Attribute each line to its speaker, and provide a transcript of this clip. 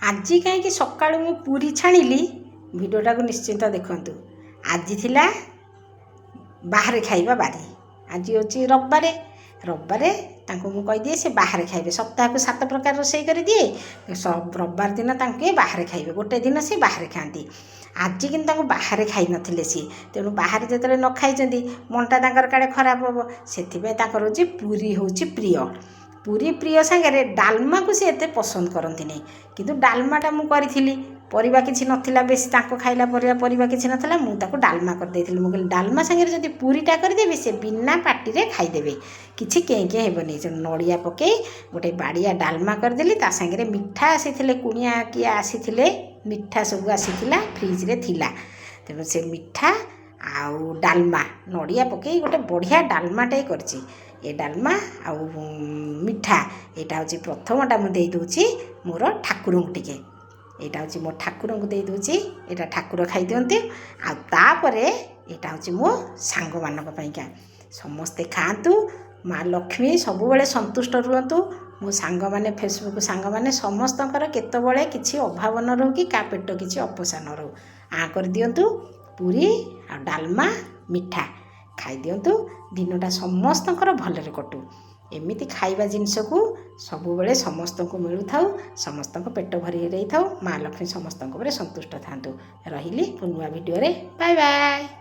Speaker 1: आज कहीं सका मु पूरी छाणिली भिडियोटा को निश्चिंत देखु। आज थिला बाहर खाइबा बारी आज हूँ रविवार रविवार मुझे कहीदिए से बाहर खाइबे सप्ताह को 7 प्रकार रोषे कर दिए रविवार दिन तांके बाहर खाइबे गोटे दिन से बाहर खाती। आज कि बाहर खाई नथिले सी तेणु बाहर जो न खाई मनटा तांकर काड़े खराब हम से पूरी हूँ प्रिय पूरी प्रिय सांगे डालमा को सी एते पसंद करती नहीं किंतु डालमाटा मु करी परिबा किछि नथिला बेसी तांको खाइला परिबा किछि नथिला मु ताको डालमा कर देथिली मु कहली डालमा संगे जदि पूरीटा कर देबे से बिना पाटी रे खाई देबे किछि कें हेबनी नड़िया पके गोटे बाड़िया डालमा कर देली ता संगे मिठा आसीथिले कुणिया किए आसीथिले मिठा सब आसीथिला फ्रिज रे थिला तेणु से मिठा आउ डालमा नड़िया पके गोटे बढ़िया डालमाटे करछि ए डालमा आउ मिठा एटा होछि प्रथमटा मु देई दोछि मोर ठाकुर टिके एटा होछि मो ठाकुर को देई दोछि एटा ठाकुर खाई दियंते आ तापरे एटा होछि मो सांग मानक पइका समस्ते खातु माँ लक्ष्मी सब बेले संतुष्ट रुहतु मो सांग माने फेसबुक सांग माने समस्तकर केतबेले किछि अभाव न रहू कि का पेट किछि अपसा न रहू आ कर दियंतु पूरी आ डालमा मिठा खाई दियंतु दिनटा समस्तकर भलरे कटू एमिति खाइबा जिनस को सबु बेले समस्त को मिलू थाउ समस्त पेट भरी रही थाउ माँ लक्ष्मी समस्त संतुष्ट थांतु रहिली नुआ वीडियो रे बाय बाय।